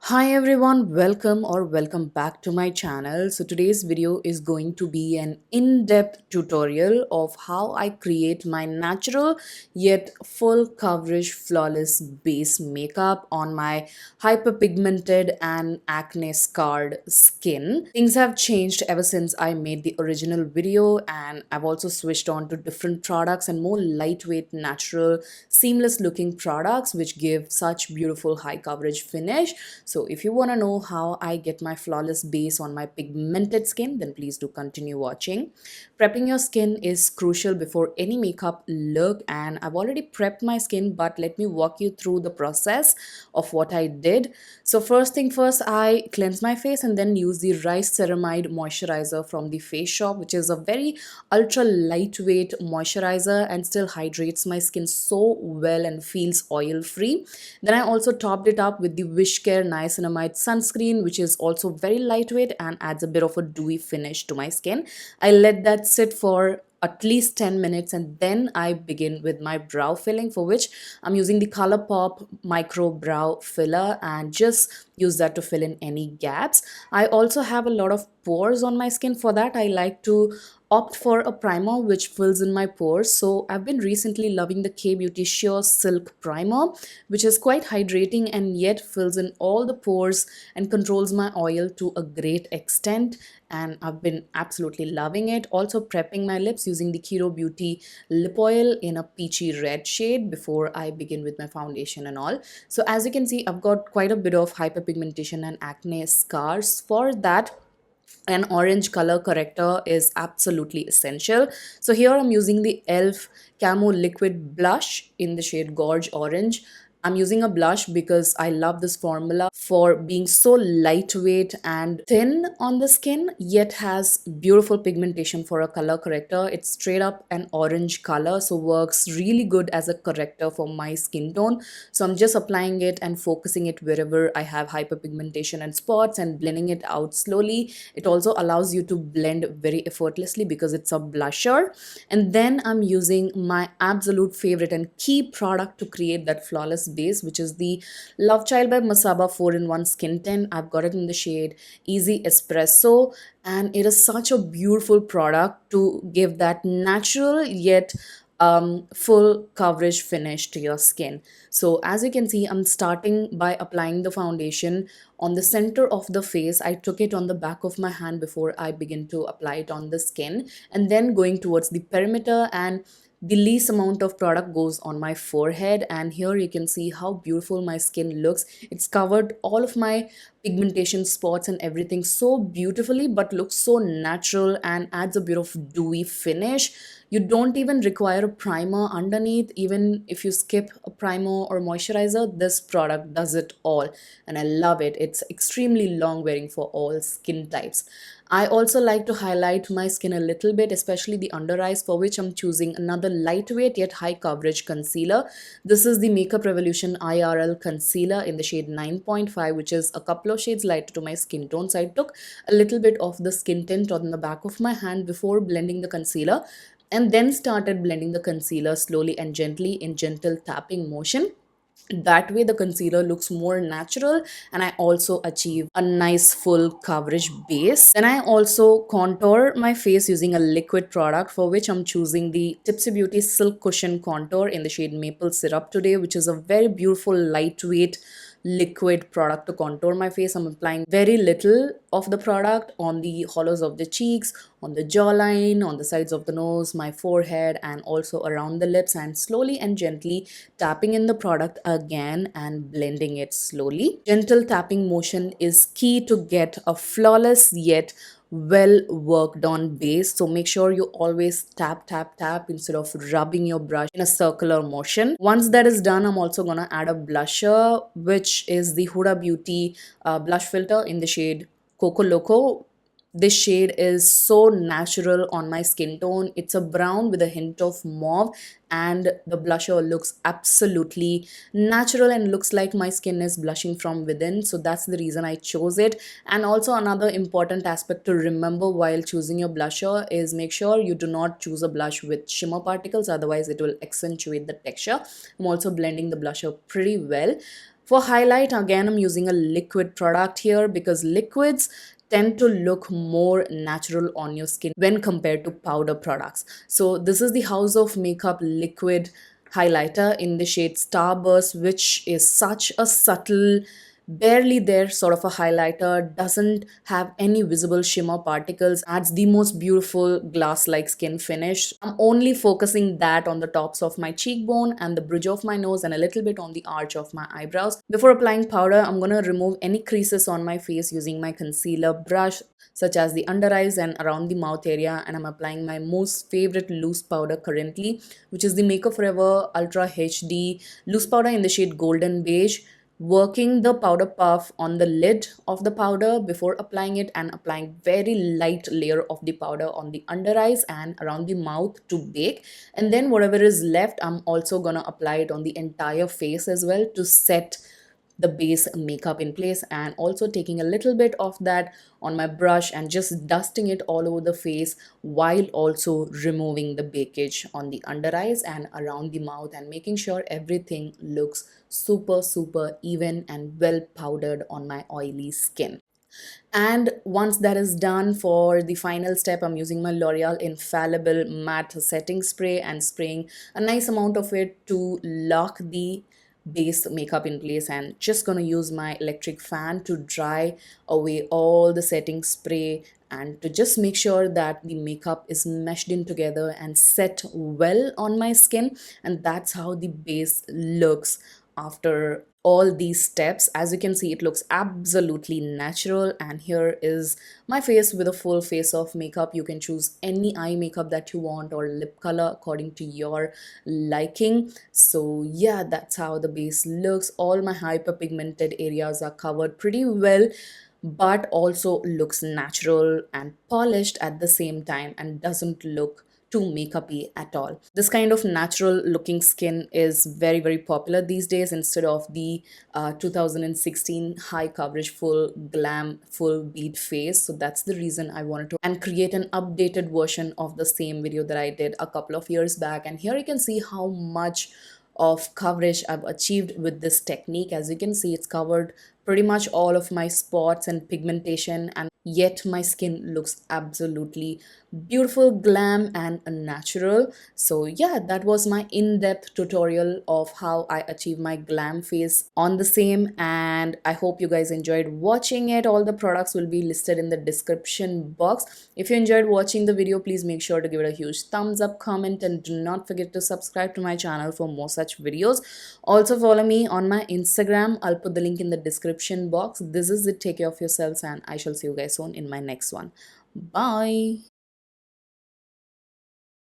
Hi everyone, welcome back to my channel. So today's video is going to be an in-depth tutorial of how I create my natural yet full coverage flawless base makeup on my hyperpigmented and acne scarred skin. Things have changed ever since I made the original video, and I've also switched on to different products and more lightweight, natural, seamless looking products which give such beautiful high coverage finish. So if you want to know how I get my flawless base on my pigmented skin, then please do continue watching. Prepping your skin is crucial before any makeup look, and I've already prepped my skin, but let me walk you through the process of what I did. So first thing first, I cleanse my face and then use the Rice Ceramide moisturizer from the Face Shop, which is a very ultra lightweight moisturizer and still hydrates my skin so well and feels oil free. Then I also topped it up with the Wishcare Niacinamide sunscreen, which is also very lightweight and adds a bit of a dewy finish to my skin. I let that sit for at least 10 minutes and then I begin with my brow filling, for which I'm using the Colourpop micro brow filler and just use that to fill in any gaps. I also have a lot of pores on my skin. For that, I like to opt for a primer which fills in my pores. So I've been recently loving the K Beauty Sheer Silk Primer, which is quite hydrating and yet fills in all the pores and controls my oil to a great extent, and I've been absolutely loving it. Also prepping my lips using the Huda Beauty lip oil in a peachy red shade before I begin with my foundation and all. So as you can see, I've got quite a bit of hyperpigmentation and acne scars. For that, an orange color corrector is absolutely essential. So here I'm using the elf camo liquid blush in the shade Gorge Orange. I'm using a blush because I love this formula for being so lightweight and thin on the skin, yet has beautiful pigmentation for a color corrector. It's straight up an orange color, so works really good as a corrector for my skin tone. So I'm just applying it and focusing it wherever I have hyperpigmentation and spots and blending it out slowly. It also allows you to blend very effortlessly because it's a blusher. And then I'm using my absolute favorite and key product to create that flawless base, which is the LoveChild by Masaba 4-in-1 Skin Tint. I've got it in the shade Easy Espresso, and it is such a beautiful product to give that natural yet full coverage finish to your skin. So as you can see, I'm starting by applying the foundation on the center of the face. I took it on the back of my hand before I begin to apply it on the skin, and then going towards the perimeter, and the least amount of product goes on my forehead. And here you can see how beautiful my skin looks. It's covered all of my pigmentation spots and everything so beautifully, but looks so natural and adds a bit of dewy finish. You don't even require a primer underneath. Even if you skip a primer or moisturizer, this product does it all, and I love it. It's extremely long wearing for all skin types. I also like to highlight my skin a little bit, especially the under eyes, for which I'm choosing another lightweight yet high coverage concealer. This is the Makeup Revolution IRL concealer in the shade 9.5, which is a couple of shades lighter to my skin tone. So I took a little bit of the skin tint on the back of my hand before blending the concealer, and then started blending the concealer slowly and gently in gentle tapping motion. That way the concealer looks more natural, and I also achieve a nice full coverage base. Then I also contour my face using a liquid product, for which I'm choosing the Tipsy Beauty Silk Cushion Contour in the shade Maple Syrup today, which is a very beautiful lightweight liquid product to contour my face. I'm applying very little of the product on the hollows of the cheeks, on the jawline, on the sides of the nose, my forehead, and also around the lips, and slowly and gently tapping in the product again and blending it slowly. Gentle tapping motion is key to get a flawless yet well worked on base. So make sure you always tap tap tap instead of rubbing your brush in a circular motion. Once that is done, I'm also gonna add a blusher, which is the Huda Beauty blush filter in the shade Coco Loco. This shade is so natural on my skin tone. It's a brown with a hint of mauve, and the blusher looks absolutely natural and looks like my skin is blushing from within. So that's the reason I chose it. And also another important aspect to remember while choosing your blusher is make sure you do not choose a blush with shimmer particles, otherwise it will accentuate the texture. I'm also blending the blusher pretty well. For highlight, again, I'm using a liquid product here because liquids tend to look more natural on your skin when compared to powder products. So this is the House of Makeup liquid highlighter in the shade Starburst, which is such a subtle, barely there sort of a highlighter, doesn't have any visible shimmer particles, adds the most beautiful glass like skin finish. I'm only focusing that on the tops of my cheekbone and the bridge of my nose and a little bit on the arch of my eyebrows. Before applying powder, I'm gonna remove any creases on my face using my concealer brush, such as the under eyes and around the mouth area, and I'm applying my most favorite loose powder currently, which is the Makeup Forever Ultra HD loose powder in the shade Golden Beige, working the powder puff on the lid of the powder before applying it, and applying very light layer of the powder on the under eyes and around the mouth to bake. And then whatever is left, I'm also gonna apply it on the entire face as well to set the base makeup in place, and also taking a little bit of that on my brush and just dusting it all over the face, while also removing the bakage on the under eyes and around the mouth, and making sure everything looks super even and well powdered on my oily skin. And once that is done, for the final step, I'm using my L'Oreal Infallible Matte Setting Spray and spraying a nice amount of it to lock the base makeup in place, and just gonna use my electric fan to dry away all the setting spray and to just make sure that the makeup is meshed in together and set well on my skin. And that's how the base looks after all these steps. As you can see, it looks absolutely natural. And here is my face with a full face of makeup. You can choose any eye makeup that you want or lip color according to your liking. So yeah, that's how the base looks. All my hyperpigmented areas are covered pretty well, but also looks natural and polished at the same time and doesn't look too makeupy at all. This kind of natural looking skin is very popular these days, instead of the 2016 high coverage full glam full bead face. So that's the reason I wanted to and create an updated version of the same video that I did a couple of years back. And here you can see how much of coverage I've achieved with this technique. As you can see, it's covered pretty much all of my spots and pigmentation, and yet my skin looks absolutely beautiful, glam and natural. So yeah, that was my in-depth tutorial of how I achieve my glam face on the same, and I hope you guys enjoyed watching it. All the products will be listed in the description box. If you enjoyed watching the video, please make sure to give it a huge thumbs up, comment, and do not forget to subscribe to my channel for more such videos. Also follow me on my Instagram. I'll put the link in the description box. This is it. Take care of yourselves, and I shall see you guys soon in my next one. Bye.